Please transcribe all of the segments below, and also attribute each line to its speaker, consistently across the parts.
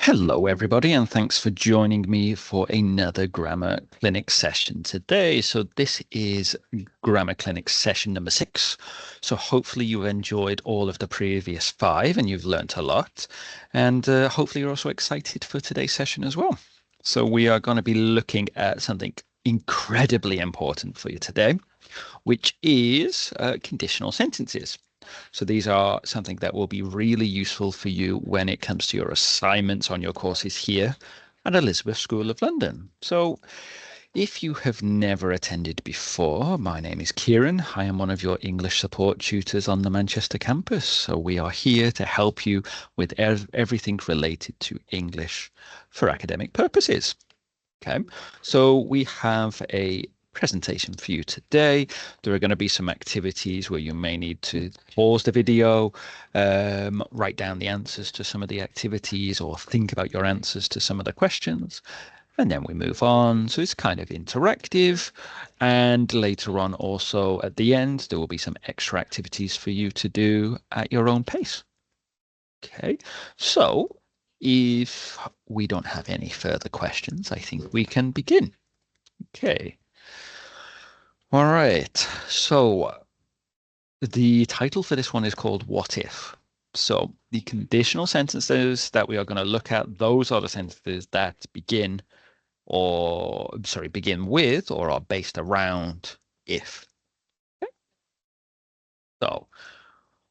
Speaker 1: Hello, everybody, and thanks for joining me for another Grammar Clinic session today. So this is Grammar Clinic session number 6. So hopefully you've enjoyed all of the previous 5 and you've learnt a lot. And hopefully you're also excited for today's session as well. So we are going to be looking at something incredibly important for you today, which is conditional sentences. So these are something that will be really useful for you when it comes to your assignments on your courses here at Elizabeth School of London. So if you have never attended before, my name is Kieran. I am one of your English support tutors on the Manchester campus. So we are here to help you with everything related to English for academic purposes. Okay, so we have a presentation for you today. There are going to be some activities where you may need to pause the video, write down the answers to some of the activities, or think about your answers to some of the questions. And then we move on. So it's kind of interactive. And later on, also at the end, there will be some extra activities for you to do at your own pace. Okay, so if we don't have any further questions, I think we can begin. Okay. All right. So the title for this one is called What If? So the conditional sentences that we are going to look at, those are the sentences that begin with or are based around if. Okay. So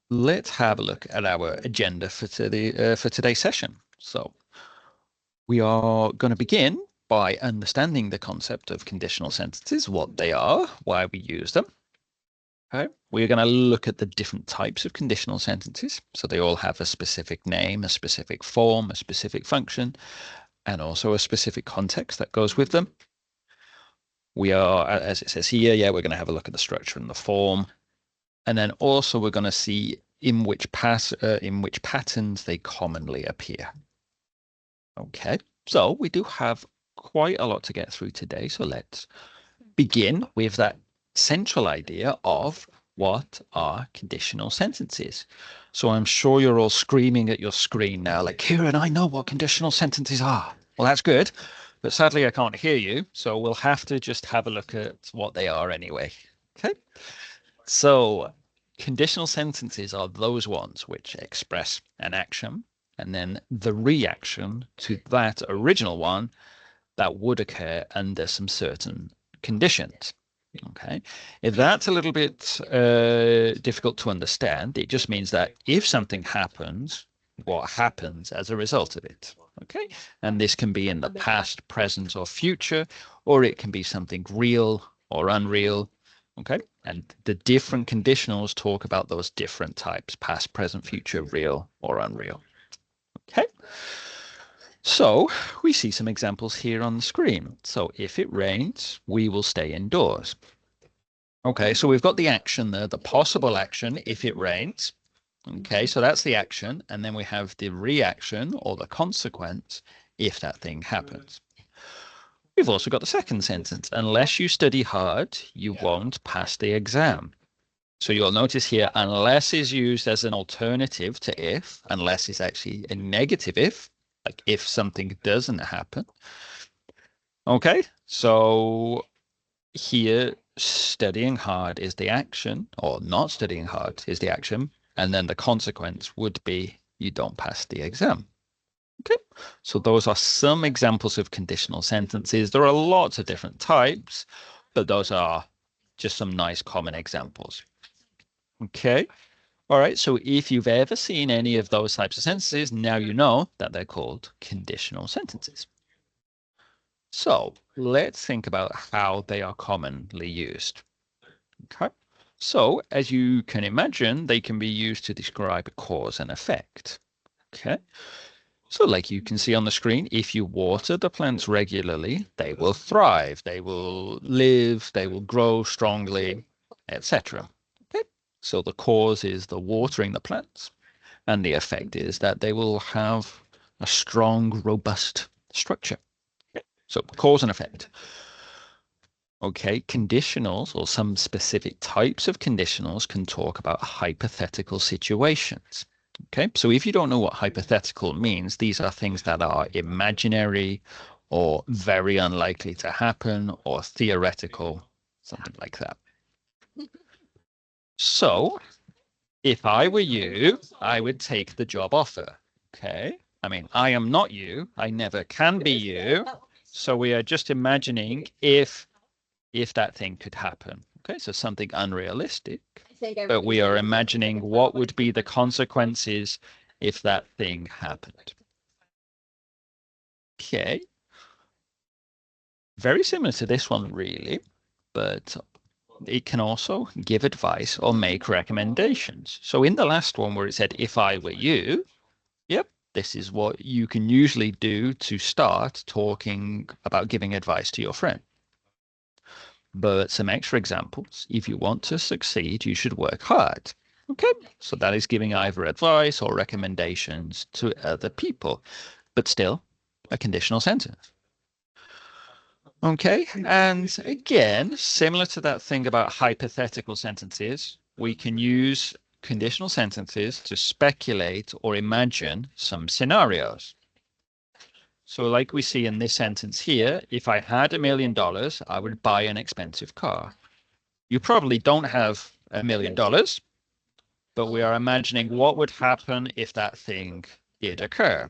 Speaker 1: let's have a look at our agenda for today's session. So we are going to begin by understanding the concept of conditional sentences, what they are, why we use them. Okay. We're going to look at the different types of conditional sentences. So they all have a specific name, a specific form, a specific function, and also a specific context that goes with them. We are, as it says here, we're going to have a look at the structure and the form. And then also we're going to see in which patterns they commonly appear. Okay, so we do have quite a lot to get through today. So let's begin with that central idea of what are conditional sentences. So I'm sure you're all screaming at your screen now, like, Kieran, I know what conditional sentences are. Well, that's good, but sadly I can't hear you. So we'll have to just have a look at what they are anyway. Okay, so conditional sentences are those ones which express an action and then the reaction to that original one that would occur under some certain conditions. Okay, if that's a little bit difficult to understand, it just means that if something happens, what happens as a result of it? Okay, and this can be in the past, present, or future, or it can be something real or unreal. Okay, and the different conditionals talk about those different types: past, present, future, real, or unreal. Okay. So we see some examples here on the screen. So if it rains, we will stay indoors. Okay, so we've got the action there, the possible action if it rains. Okay, so that's the action. And then we have the reaction or the consequence if that thing happens. We've also got the second sentence. Unless you study hard, you won't pass the exam. So you'll notice here, unless is used as an alternative to if, unless is actually a negative if, like if something doesn't happen. Okay, so here studying hard is the action, or not studying hard is the action, and then the consequence would be you don't pass the exam. Okay, so those are some examples of conditional sentences. There are lots of different types, but those are just some nice common examples. Okay. All right, so if you've ever seen any of those types of sentences, now you know that they're called conditional sentences. So let's think about how they are commonly used. Okay, so as you can imagine, they can be used to describe cause and effect. Okay, so like you can see on the screen, if you water the plants regularly, they will thrive, they will live, they will grow strongly, etc. So the cause is the watering the plants, and the effect is that they will have a strong, robust structure. So cause and effect. Okay, conditionals or some specific types of conditionals can talk about hypothetical situations. Okay, so if you don't know what hypothetical means, these are things that are imaginary or very unlikely to happen or theoretical, something like that. So if I were you, I would take the job offer. Okay. I mean, I am not you. I never can be you. So we are just imagining if that thing could happen. Okay, so something unrealistic, but we are imagining what would be the consequences if that thing happened. Okay, very similar to this one, really, but it can also give advice or make recommendations. So in the last one where it said, if I were you, yep, this is what you can usually do to start talking about giving advice to your friend. But some extra examples. If you want to succeed, you should work hard. Okay, so that is giving either advice or recommendations to other people, but still a conditional sentence. Okay, and again, similar to that thing about hypothetical sentences, we can use conditional sentences to speculate or imagine some scenarios. So like we see in this sentence here, if I had $1 million, I would buy an expensive car. You probably don't have $1 million, but we are imagining what would happen if that thing did occur.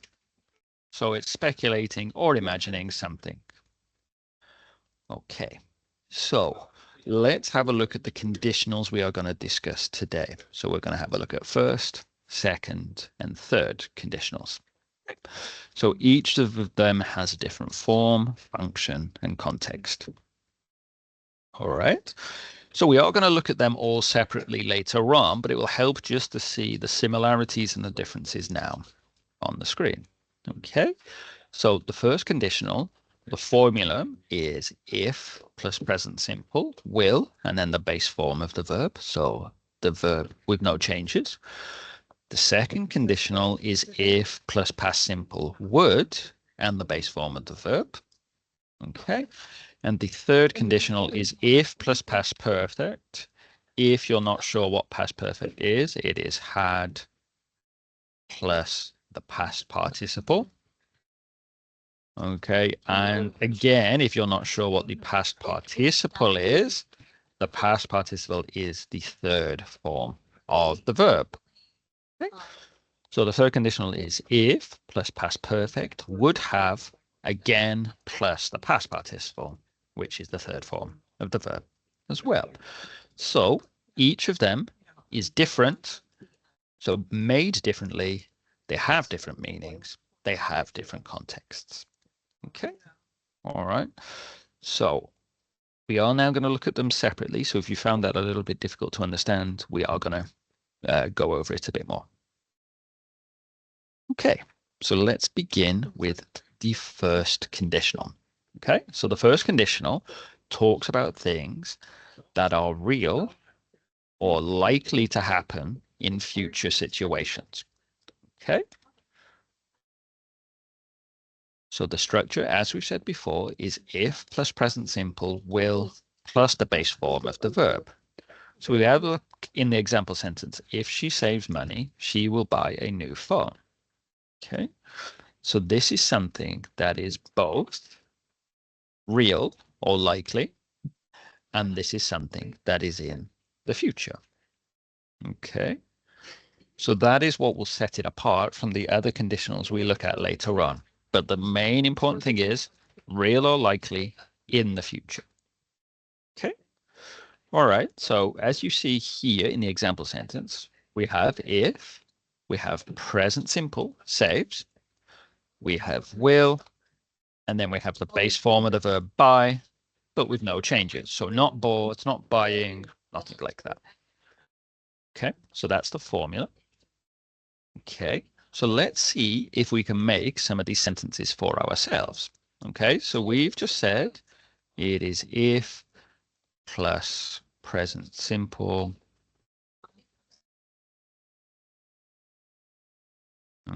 Speaker 1: So it's speculating or imagining something. Okay, so let's have a look at the conditionals we are going to discuss today. So we're going to have a look at first, second, and third conditionals. So each of them has a different form, function, and context. All right. So we are going to look at them all separately later on, but it will help just to see the similarities and the differences now on the screen. Okay. So the first conditional, the formula is if plus present simple, will, and then the base form of the verb. So the verb with no changes. The second conditional is if plus past simple would, and the base form of the verb. Okay. And the third conditional is if plus past perfect. If you're not sure what past perfect is, it is had plus the past participle. Okay. And again, if you're not sure what the past participle is, the past participle is the third form of the verb. Okay. So the third conditional is if plus past perfect would have again plus the past participle, which is the third form of the verb as well. So each of them is different. So made differently, they have different meanings. They have different contexts. Okay. All right. So we are now going to look at them separately. So if you found that a little bit difficult to understand, we are going to go over it a bit more. Okay. So let's begin with the first conditional. Okay. So the first conditional talks about things that are real or likely to happen in future situations. Okay. So the structure, as we've said before, is if plus present simple, will plus the base form of the verb. So we have a look in the example sentence. If she saves money, she will buy a new phone. Okay. So this is something that is both real or likely, and this is something that is in the future. Okay. So that is what will set it apart from the other conditionals we look at later on. But the main important thing is real or likely in the future. Okay. All right. So as you see here in the example sentence, we have if, we have present simple, saves, we have will, and then we have the base form of the verb buy, but with no changes. So not bought, not buying, nothing like that. Okay. So that's the formula. Okay, so let's see if we can make some of these sentences for ourselves. Okay, so we've just said it is if plus present simple.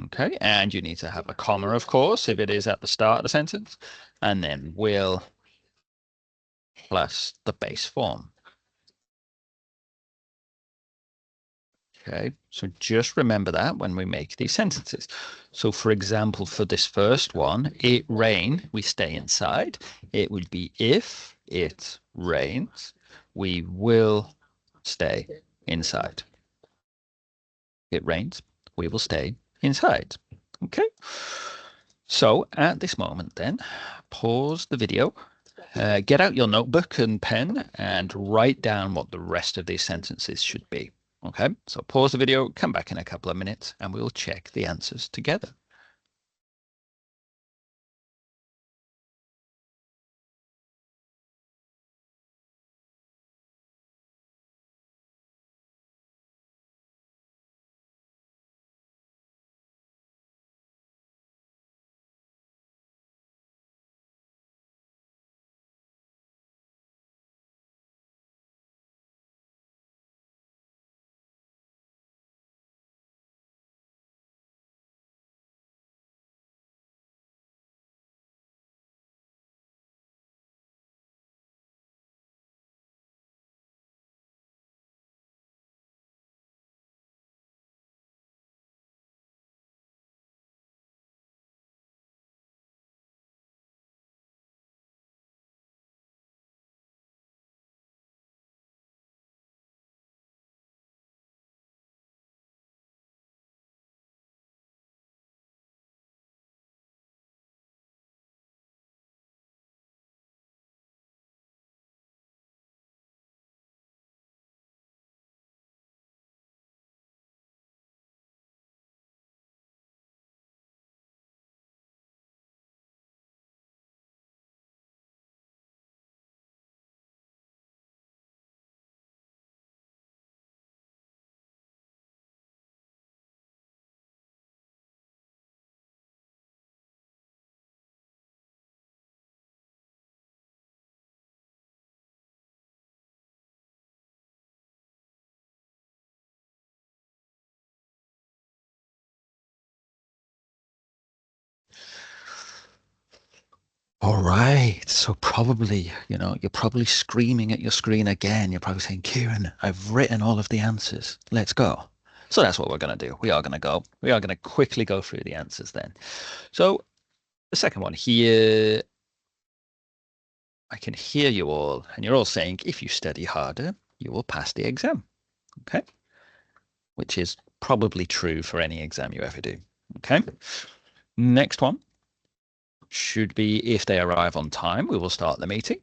Speaker 1: Okay, and you need to have a comma, of course, if it is at the start of the sentence, and then will plus the base form. Okay, so just remember that when we make these sentences. So for example, for this first one, it rain, we stay inside. It would be if it rains, we will stay inside. It rains, we will stay inside. Okay. So at this moment then, pause the video, get out your notebook and pen and write down what the rest of these sentences should be. Okay, so pause the video, come back in a couple of minutes, and we'll check the answers together. All right. So probably, you're probably screaming at your screen again. You're probably saying, Kieran, I've written all of the answers. Let's go. So that's what we're going to do. We are going to go. We are going to quickly go through the answers then. So the second one here, I can hear you all, and you're all saying, if you study harder, you will pass the exam. Okay. Which is probably true for any exam you ever do. Okay. Next one should be if they arrive on time, we will start the meeting.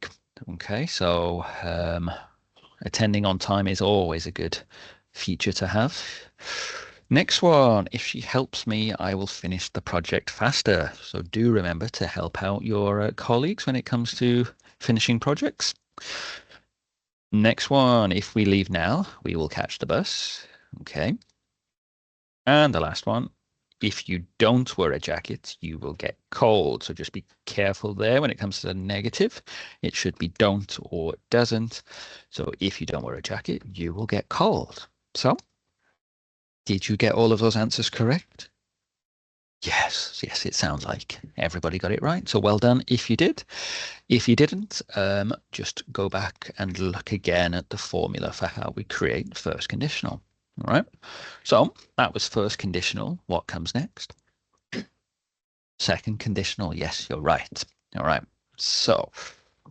Speaker 1: Okay, so attending on time is always a good feature to have. Next one, if she helps me, I will finish the project faster. So do remember to help out your colleagues when it comes to finishing projects. Next one, if we leave now, we will catch the bus. Okay. And the last one, if you don't wear a jacket, you will get cold. So just be careful there when it comes to the negative. It should be don't or doesn't. So if you don't wear a jacket, you will get cold. So did you get all of those answers correct? Yes, yes, it sounds like everybody got it right. So well done if you did. If you didn't, just go back and look again at the formula for how we create first conditional. All right. So that was first conditional. What comes next? Second conditional. Yes, you're right. All right. So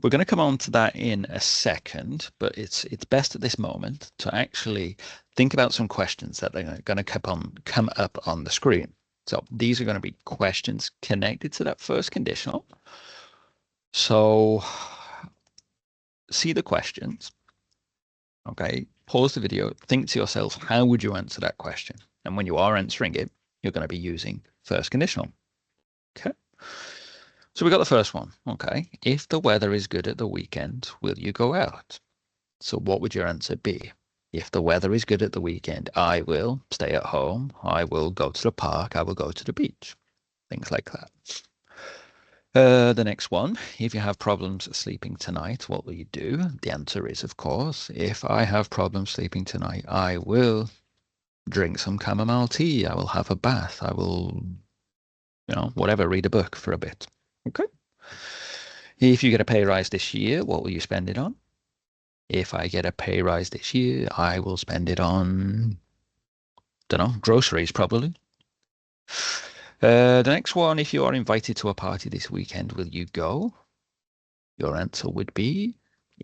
Speaker 1: we're going to come on to that in a second, but it's best at this moment to actually think about some questions that are going to come up on the screen. So these are going to be questions connected to that first conditional. So see the questions. Okay, pause the video, think to yourself, how would you answer that question? And when you are answering it, you're going to be using first conditional. Okay. So we got the first one. Okay. If the weather is good at the weekend, will you go out? So what would your answer be? If the weather is good at the weekend, I will stay at home. I will go to the park. I will go to the beach. Things like that. The next one, if you have problems sleeping tonight, what will you do? The answer is, of course, if I have problems sleeping tonight, I will drink some chamomile tea. I will have a bath. I will, whatever, read a book for a bit. Okay. If you get a pay rise this year, what will you spend it on? If I get a pay rise this year, I will spend it on Don't know, groceries probably. The next one, if you are invited to a party this weekend, will you go? Your answer would be,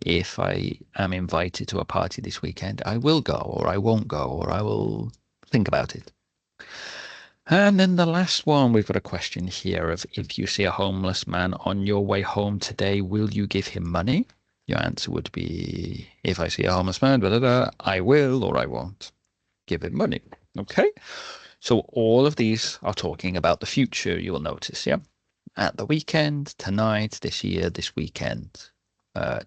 Speaker 1: if I am invited to a party this weekend, I will go, or I won't go, or I will think about it. And then the last one, we've got a question here of, if you see a homeless man on your way home today, will you give him money? Your answer would be, if I see a homeless man, blah, blah, blah, I will or I won't give him money. Okay. So all of these are talking about the future, you will notice, yeah? At the weekend, tonight, this year, this weekend,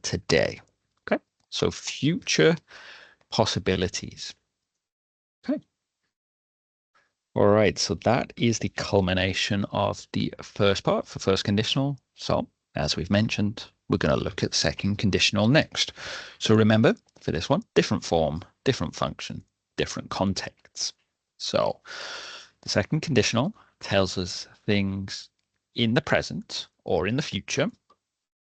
Speaker 1: today. Okay. So future possibilities. Okay. All right, so that is the culmination of the first part for first conditional. So, as we've mentioned, we're going to look at second conditional next. So remember, for this one, different form, different function, different contexts. So the second conditional tells us things in the present or in the future.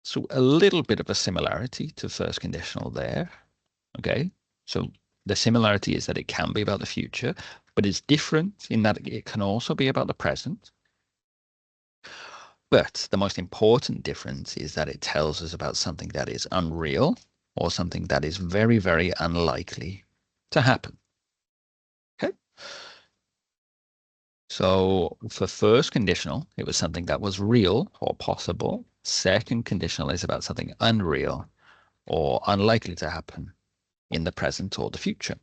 Speaker 1: So a little bit of a similarity to first conditional there. Okay, so the similarity is that it can be about the future, but it's different in that it can also be about the present. But the most important difference is that it tells us about something that is unreal or something that is very, very unlikely to happen. Okay. So for first conditional, it was something that was real or possible. Second conditional is about something unreal or unlikely to happen in the present or the future.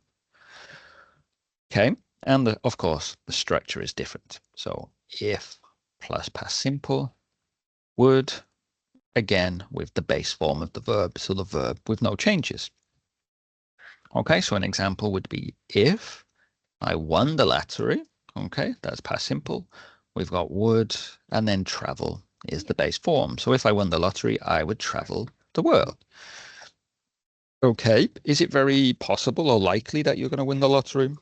Speaker 1: Okay, and of course, the structure is different. So if plus past simple, would, again, with the base form of the verb, so the verb with no changes. Okay, so an example would be, if I won the lottery, okay, that's past simple. We've got would, and then travel is the base form. So if I won the lottery, I would travel the world. Okay, is it very possible or likely that you're going to win the lottery?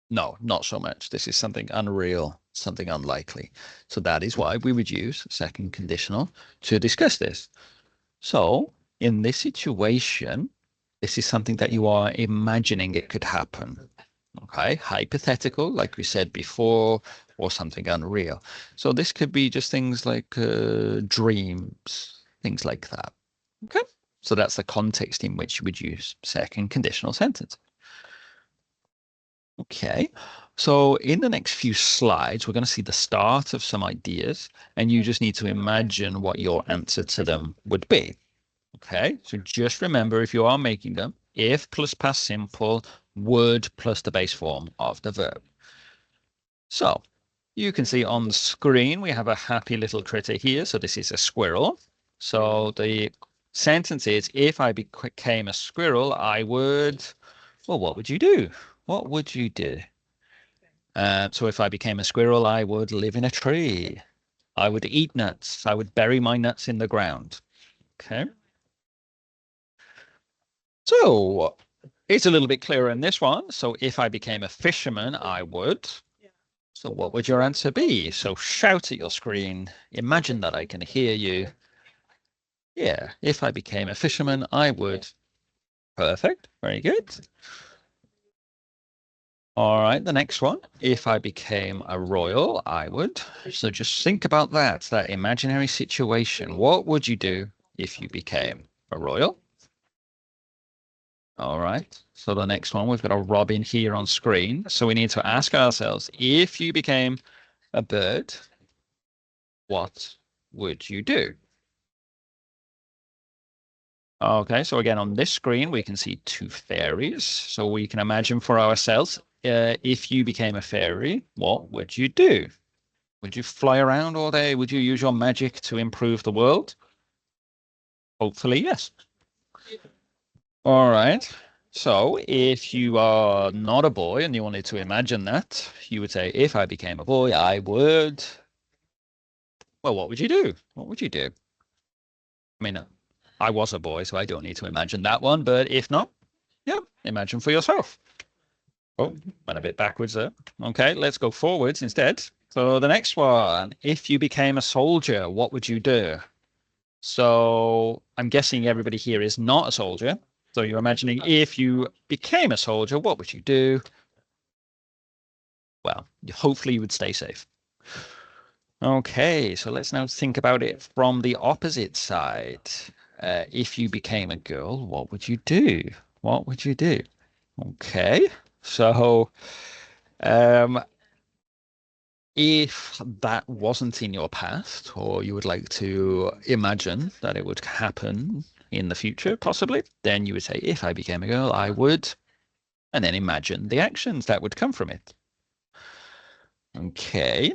Speaker 1: No, not so much. This is something unreal, something unlikely. So that is why we would use second conditional to discuss this. So in this situation, this is something that you are imagining it could happen. Okay, hypothetical, like we said before, or something unreal. So this could be just things like dreams, things like that. Okay, so that's the context in which you would use second conditional sentence. Okay, so in the next few slides, we're going to see the start of some ideas, and you just need to imagine what your answer to them would be. Okay, so just remember, if you are making them, if plus past simple, would plus the base form of the verb. So you can see on the screen, we have a happy little critter here. So this is a squirrel. So the sentence is, if I became a squirrel, I would, well, what would you do? What would you do? So if I became a squirrel, I would live in a tree. I would eat nuts. I would bury my nuts in the ground. Okay. So it's a little bit clearer in this one. So if I became a fisherman, I would. So what would your answer be? So shout at your screen. Imagine that I can hear you. Yeah, if I became a fisherman, I would. Perfect. Very good. All right, the next one. If I became a royal, I would. So just think about that imaginary situation. What would you do if you became a royal? All right. So the next one, we've got a robin here on screen. So we need to ask ourselves, if you became a bird, what would you do? Okay, so again, on this screen, we can see two fairies. So we can imagine for ourselves, if you became a fairy, what would you do? Would you fly around all day? Would you use your magic to improve the world? Hopefully, yes. All right. So if you are not a boy and you wanted to imagine that, you would say, if I became a boy, I would. Well, what would you do? What would you do? I mean, I was a boy, so I don't need to imagine that one. But if not, yeah, imagine for yourself. Oh, went a bit backwards there. Okay, let's go forwards instead. So the next one, if you became a soldier, what would you do? So I'm guessing everybody here is not a soldier. So you're imagining if you became a soldier, what would you do? Well, hopefully you would stay safe. Okay, so let's now think about it from the opposite side. If you became a girl, what would you do? What would you do? Okay, so um, if that wasn't in your past, or you would like to imagine that it would happen in the future, possibly, then you would say, if I became a girl, I would, and then imagine the actions that would come from it. Okay,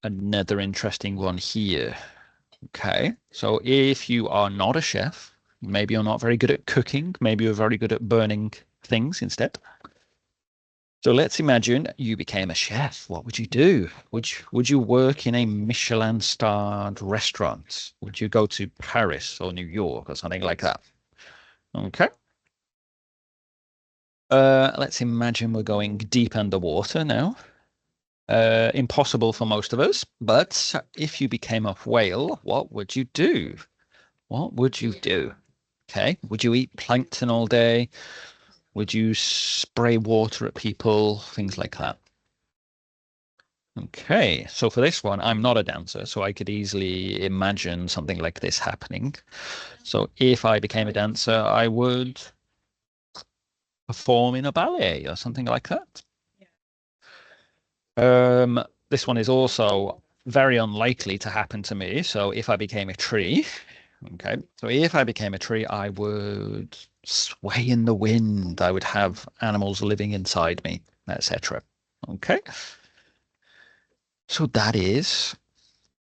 Speaker 1: another interesting one here. Okay, so if you are not a chef, maybe you're not very good at cooking, maybe you're very good at burning things instead. So let's imagine you became a chef. What would you do? Would you work in a Michelin-starred restaurant? Would you go to Paris or New York or something like that? Okay. Let's imagine we're going deep underwater now. Impossible for most of us, but if you became a whale, what would you do? What would you do? Okay. Would you eat plankton all day? Would you spray water at people? Things like that. Okay. So for this one, I'm not a dancer, so I could easily imagine something like this happening. So if I became a dancer, I would perform in a ballet or something like that. This one is also very unlikely to happen to me. So if I became a tree, okay. So if I became a tree, I would sway in the wind. I would have animals living inside me, etc. Okay. So that is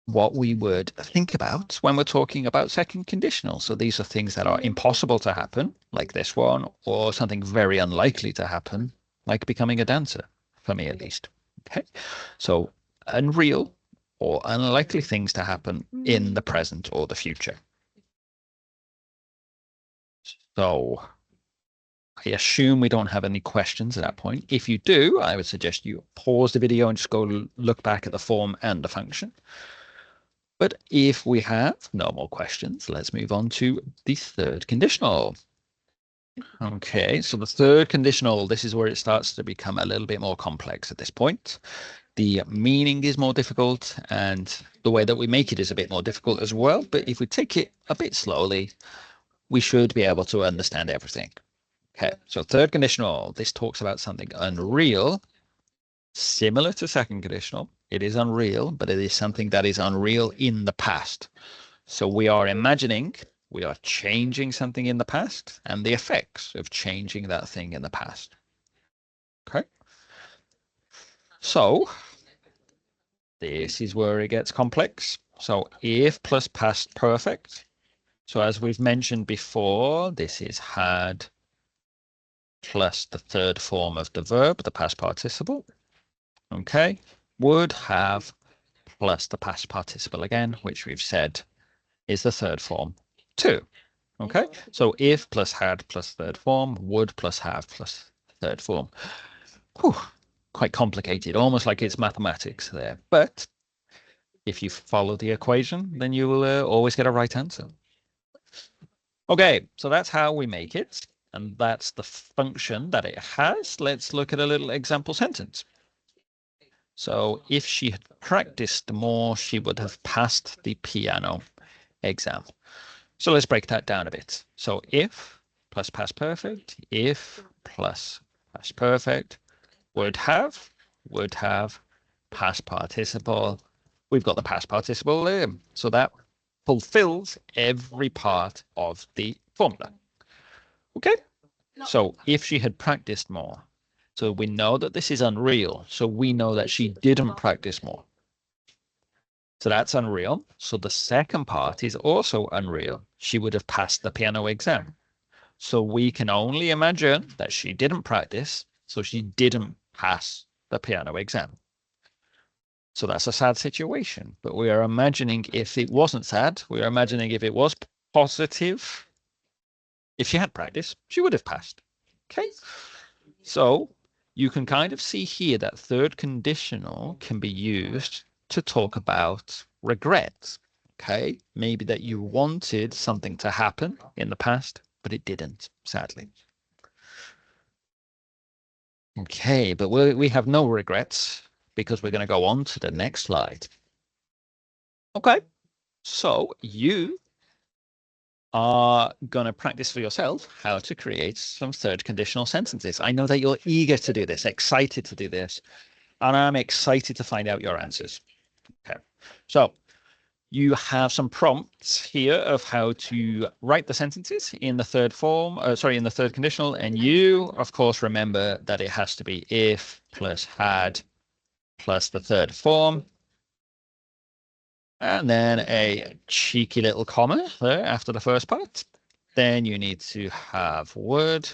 Speaker 1: what we would think about when we're talking about second conditional. So these are things that are impossible to happen, like this one, or something very unlikely to happen, like becoming a dancer, for me at least. Okay. So unreal or unlikely things to happen in the present or the future. So I assume we don't have any questions at that point. If you do, I would suggest you pause the video and just go look back at the form and the function. But if we have no more questions, let's move on to the third conditional. Okay, so the third conditional, this is where it starts to become a little bit more complex at this point. The meaning is more difficult, and the way that we make it is a bit more difficult as well. But if we take it a bit slowly, we should be able to understand everything. Okay, so third conditional, this talks about something unreal, similar to second conditional. It is unreal, but it is something that is unreal in the past. So we are imagining, we are changing something in the past and the effects of changing that thing in the past. Okay. So this is where it gets complex. So if plus past perfect. So as we've mentioned before, this is had plus the third form of the verb, the past participle. Okay. Would have plus the past participle again, which we've said is the third form too. Okay, so if plus had plus third form, would plus have plus third form. Whew, quite complicated, almost like it's mathematics there. But if you follow the equation, then you will always get a right answer. Okay, so that's how we make it. And that's the function that it has. Let's look at a little example sentence. So if she had practiced more, she would have passed the piano exam. So let's break that down a bit. So if plus past perfect, if plus past perfect, would have, past participle. We've got the past participle there. So that fulfills every part of the formula. Okay? So if she had practiced more, so we know that this is unreal. So we know that she didn't practice more. So that's unreal. So the second part is also unreal. She would have passed the piano exam. So we can only imagine that she didn't practice, so she didn't pass the piano exam. So that's a sad situation. But we are imagining if it wasn't sad, we are imagining if it was positive, if she had practice, she would have passed. Okay. So you can kind of see here that third conditional can be used to talk about regret. Okay. Maybe that you wanted something to happen in the past, but it didn't, sadly. Okay, but we have no regrets. because we're going to go on to the next slide. Okay, so you are going to practice for yourself how to create some third conditional sentences. I know that you're eager to do this, excited to do this, and I'm excited to find out your answers. Okay, so you have some prompts here of how to write the sentences in the third form, in the third conditional. And you, of course, remember that it has to be if plus had plus the third form. And then a cheeky little comma there after the first part. Then you need to have would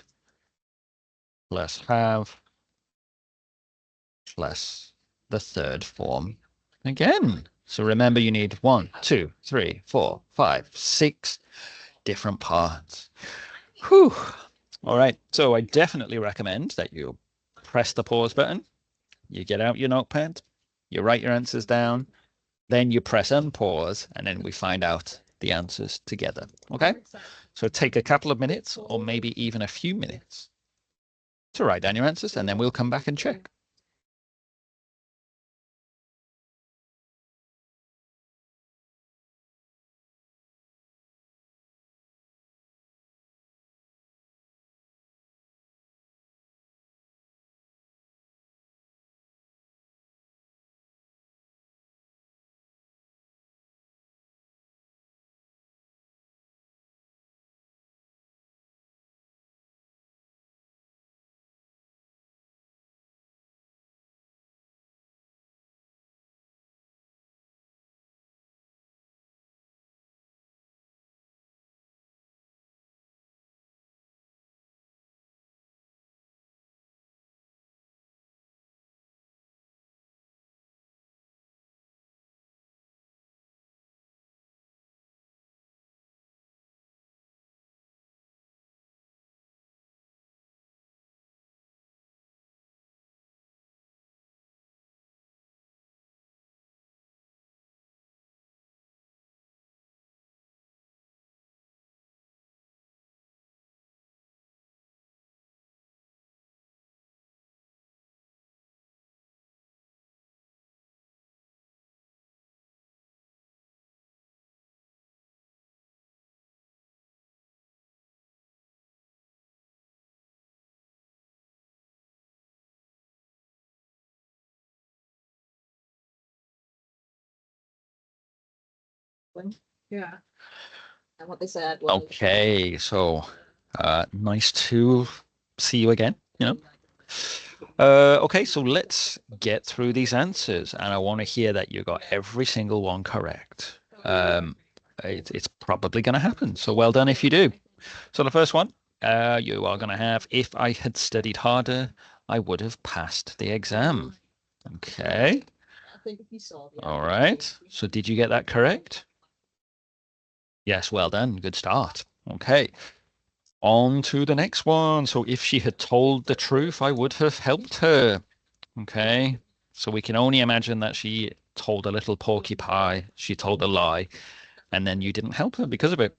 Speaker 1: plus have plus the third form again. So remember, you need 1, 2, 3, 4, 5, 6 different parts. Whew. All right. So I definitely recommend that you press the pause button. You get out your notepad, you write your answers down, then you press unpause, and then we find out the answers together. Okay. So take a couple of minutes or maybe even a few minutes to write down your answers, and then we'll come back and check.
Speaker 2: Yeah. And what they said was,
Speaker 1: Okay, so nice to see you again, you know. Okay, so let's get through these answers, and I want to hear that you got every single one correct. It's probably going to happen, so well done if you do. So the first one, you are going to have, if I had studied harder, I would have passed the exam. Okay,
Speaker 2: I think if you saw the
Speaker 1: all right. So did you get that correct? Yes, well done. Good start. Okay. On to the next one. So if she had told the truth, I would have helped her. Okay. So we can only imagine that she told a little porcupine, she told a lie, and then you didn't help her because of it.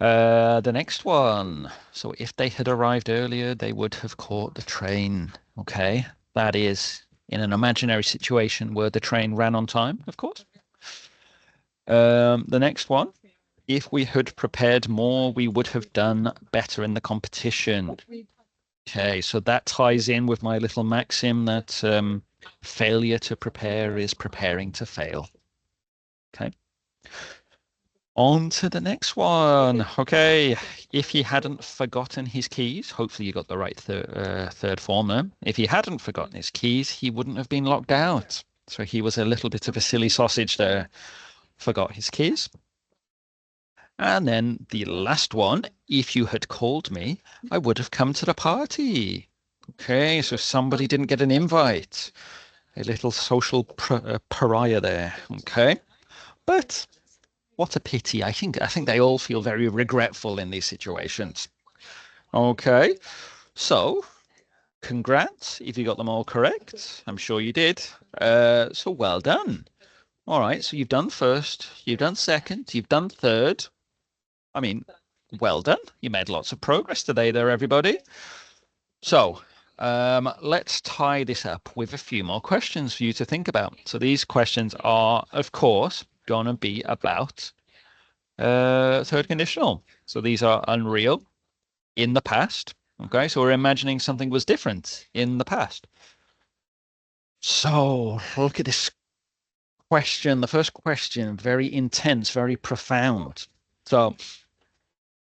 Speaker 1: The next one. So if they had arrived earlier, they would have caught the train. Okay. That is in an imaginary situation where the train ran on time, of course. The next one. If we had prepared more, we would have done better in the competition. Okay, so that ties in with my little maxim that failure to prepare is preparing to fail. Okay. On to the next one. Okay, if he hadn't forgotten his keys, hopefully you got the right third form there. If he hadn't forgotten his keys, he wouldn't have been locked out. So he was a little bit of a silly sausage there. Forgot his keys. And then the last one, if you had called me, I would have come to the party. Okay, so somebody didn't get an invite. A little social pariah there. Okay, but what a pity. I think they all feel very regretful in these situations. Okay, so congrats if you got them all correct. I'm sure you did. So well done. All right, so you've done first, you've done second, you've done third. I mean, well done. You made lots of progress today there, everybody. So let's tie this up with a few more questions for you to think about. So these questions are, of course, going to be about third conditional. So these are unreal in the past. Okay, so we're imagining something was different in the past. So look at this question. The first question, very intense, very profound. So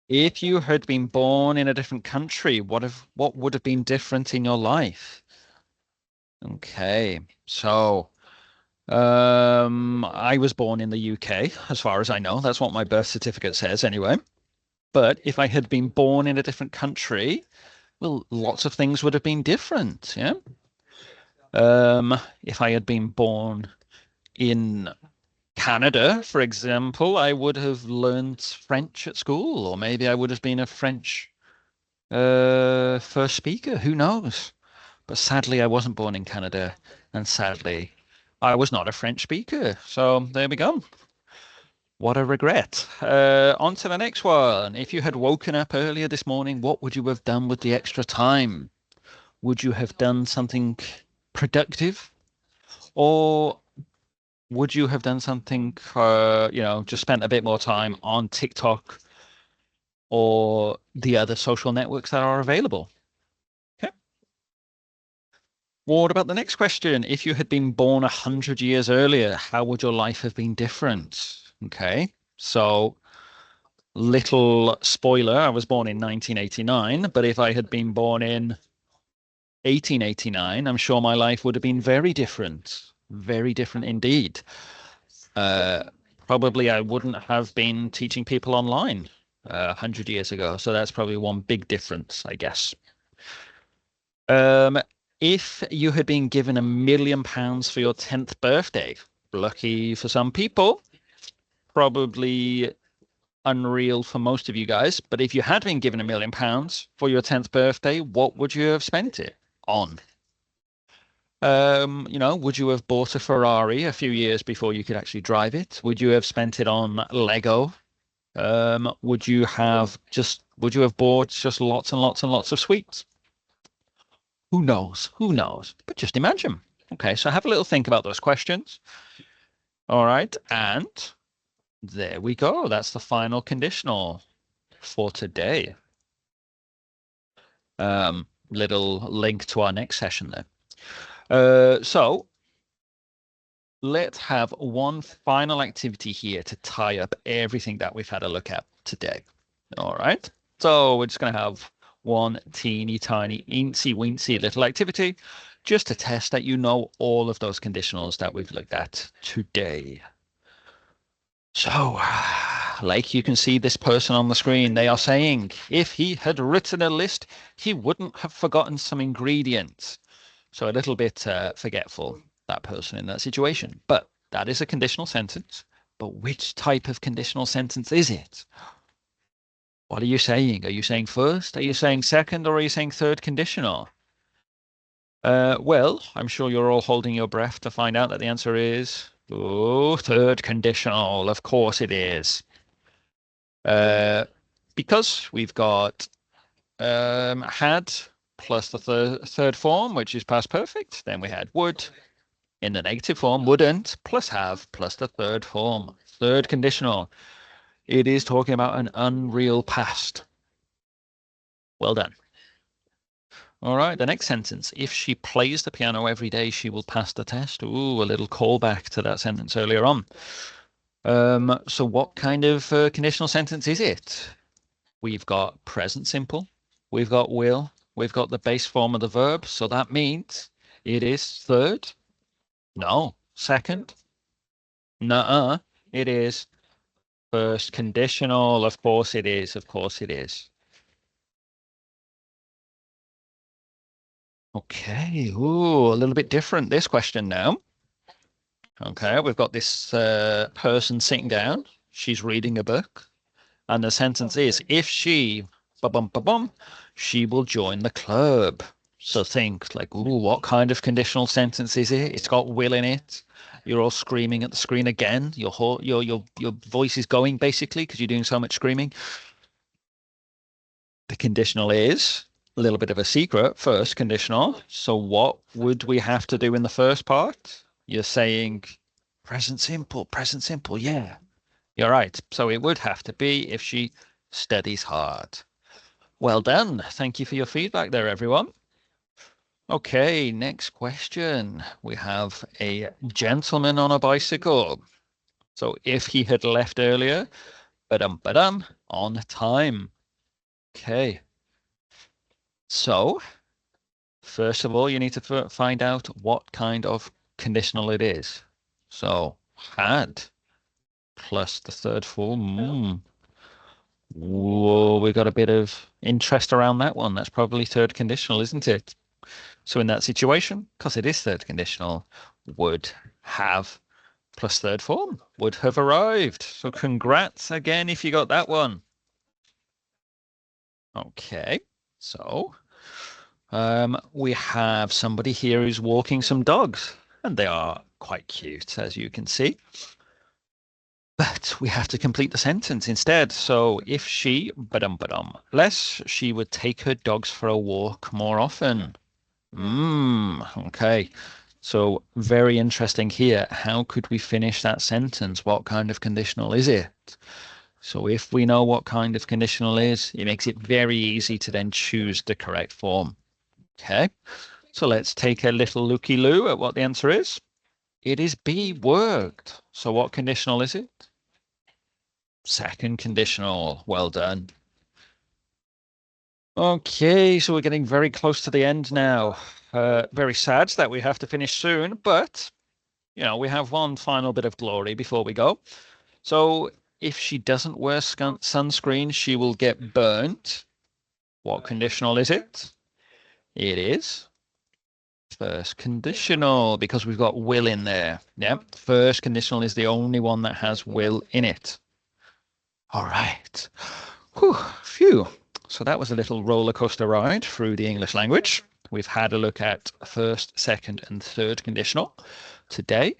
Speaker 1: if you had been born in a different country, what would have been different in your life? Okay, so I was born in the UK, as far as I know. That's what my birth certificate says anyway. But if I had been born in a different country, well, lots of things would have been different, yeah. If I had been born in Canada, for example, I would have learned French at school, or maybe I would have been a French first speaker. Who knows? But sadly, I wasn't born in Canada, and sadly, I was not a French speaker. So there we go. What a regret. On to the next one. If you had woken up earlier this morning, what would you have done with the extra time? Would you have done something productive? Or would you have done something, just spent a bit more time on TikTok or the other social networks that are available? Okay. What about the next question? If you had been born 100 years earlier, how would your life have been different? Okay. So, little spoiler, I was born in 1989, but if I had been born in 1889, I'm sure my life would have been very different indeed. Uh, Probably I wouldn't have been teaching people online 100 years ago. So that's probably one big difference, I guess. Um, if you had been given £1 million for your 10th birthday, lucky for some people, probably unreal for most of you guys. But if you had been given £1 million for your 10th birthday, what would you have spent it on? Would you have bought a Ferrari a few years before you could actually drive it? Would you have spent it on Lego? Would you have bought just lots and lots and lots of sweets? Who knows? Who knows? But just imagine. Okay, so have a little think about those questions. All right, and there we go. That's the final conditional for today. Little link to our next session there. So let's have one final activity here to tie up everything that we've had a look at today. All right. So we're just going to have one teeny tiny eensy weensy little activity just to test that you know all of those conditionals that we've looked at today. So, like you can see this person on the screen, they are saying if he had written a list, he wouldn't have forgotten some ingredients. So a little bit forgetful, that person in that situation. But that is a conditional sentence. But which type of conditional sentence is it? What are you saying? Are you saying first? Are you saying second? Or are you saying third conditional? Well, I'm sure you're all holding your breath to find out that the answer is, oh, third conditional. Of course it is. Because we've got had plus the third form, which is past perfect. Then we had would in the negative form, wouldn't, plus have, plus the third form. Third conditional. It is talking about an unreal past. Well done. All right, the next sentence. If she plays the piano every day, she will pass the test. Ooh, a little callback to that sentence earlier on. So what kind of conditional sentence is it? We've got present simple, we've got will, we've got the base form of the verb. So that means it is third. No, second. Nuh-uh. It is first conditional. Of course it is. Of course it is. Okay. Ooh, a little bit different, this question now. Okay, we've got this person sitting down. She's reading a book. And the sentence is, if she, ba-bum, ba-bum, she will join the club. So think like, ooh, what kind of conditional sentence is it? It's got will in it. You're all screaming at the screen again. Your voice is going basically because you're doing so much screaming. The conditional is a little bit of a secret, first conditional. So what would we have to do in the first part? You're saying present simple, present simple. Yeah, you're right. So it would have to be if she studies hard. Well done. Thank you for your feedback there, everyone. Okay, next question. We have a gentleman on a bicycle. So if he had left earlier, ba-dum, on time. Okay. So first of all, you need to find out what kind of conditional it is. So had plus the third form. Whoa, we got a bit of interest around that one. That's probably third conditional, isn't it? So in that situation, because it is third conditional, would have plus third form would have arrived. So congrats again if you got that one. Okay, so we have somebody here who's walking some dogs, and they are quite cute, as you can see. But we have to complete the sentence instead. So if she, less, she would take her dogs for a walk more often. Okay. So very interesting here. How could we finish that sentence? What kind of conditional is it? So if we know what kind of conditional is, it makes it very easy to then choose the correct form. Okay. So let's take a little looky-loo at what the answer is. It is B, worked. So what conditional is it? Second conditional. Well done. Okay, so we're getting very close to the end now. Very sad that we have to finish soon, but we have one final bit of glory before we go. So if she doesn't wear sunscreen, she will get burnt. What conditional is it? It is first conditional because we've got will in there. Yeah, first conditional is the only one that has will in it. All right. Whew, phew. So that was a little roller coaster ride through the English language. We've had a look at first, second, and third conditional today.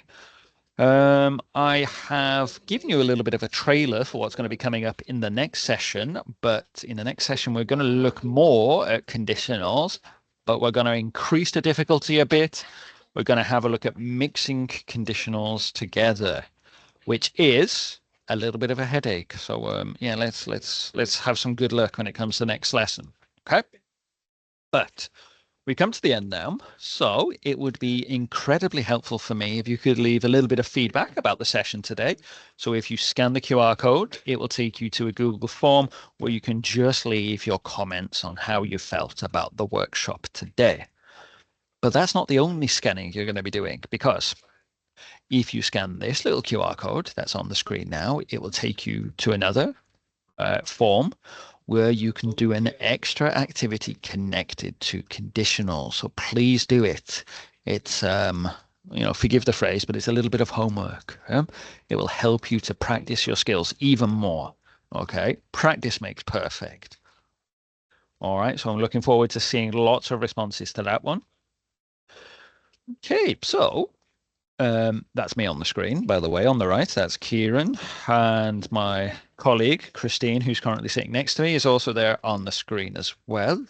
Speaker 1: I have given you a little bit of a trailer for what's going to be coming up in the next session, but in the next session, we're going to look more at conditionals, but we're going to increase the difficulty a bit. We're going to have a look at mixing conditionals together, which is a little bit of a headache. So yeah, let's have some good luck when it comes to the next lesson. Okay. But we come to the end now, so it would be incredibly helpful for me if you could leave a little bit of feedback about the session today. So if you scan the QR code, it will take you to a Google form where you can just leave your comments on how you felt about the workshop today. But that's not the only scanning you're going to be doing, because if you scan this little QR code that's on the screen now, it will take you to another form where you can do an extra activity connected to conditional. So please do it. It's, forgive the phrase, but it's a little bit of homework. It will help you to practice your skills even more. Okay, practice makes perfect. All right, so I'm looking forward to seeing lots of responses to that one. Okay, so that's me on the screen, by the way, on the right. That's Kieran, and my colleague, Christine, who's currently sitting next to me, is also there on the screen as well.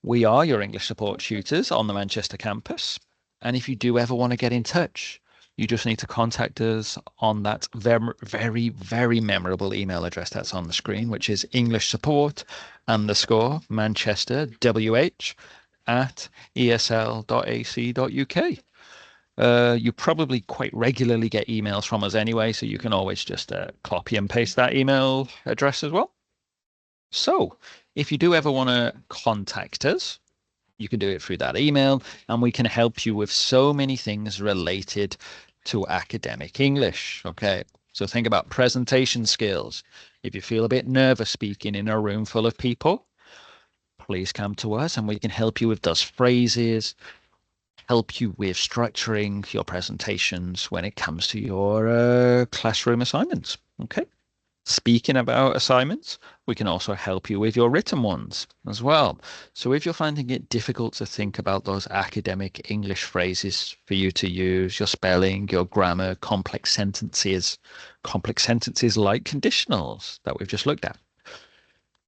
Speaker 1: We are your English support tutors on the Manchester campus. And if you do ever want to get in touch, you just need to contact us on that very, very memorable email address that's on the screen, which is EnglishSupport_Manchester@esl.ac.uk. You probably quite regularly get emails from us anyway, so you can always just copy and paste that email address as well. So if you do ever want to contact us, you can do it through that email, and we can help you with so many things related to academic English. Okay, so think about presentation skills. If you feel a bit nervous speaking in a room full of people, please come to us and we can help you with those phrases, help you with structuring your presentations when it comes to your classroom assignments. Okay. Speaking about assignments, we can also help you with your written ones as well. So if you're finding it difficult to think about those academic English phrases for you to use, your spelling, your grammar, complex sentences like conditionals that we've just looked at,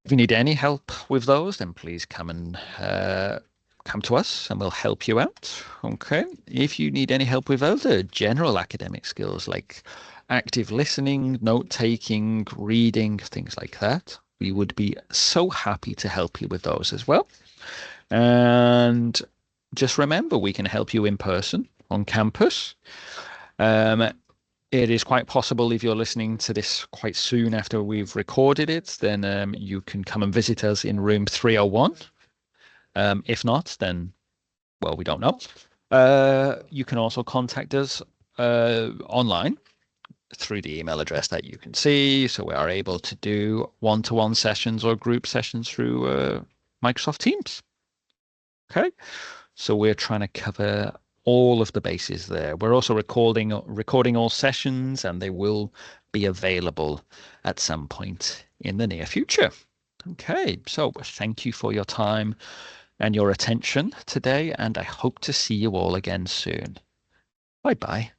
Speaker 1: If you need any help with those, then please come to us and we'll help you out. Okay. If you need any help with other general academic skills like active listening, note taking, reading, things like that, we would be so happy to help you with those as well. And just remember, we can help you in person on campus. Um, it is quite possible if you're listening to this quite soon after we've recorded it, then you can come and visit us in room 301. If not, then, well, we don't know. You can also contact us online through the email address that you can see. So we are able to do one-to-one sessions or group sessions through Microsoft Teams. Okay. So we're trying to cover all of the bases there. We're also recording all sessions, and they will be available at some point in the near future. Okay, so thank you for your time and your attention today, and I hope to see you all again soon. Bye bye.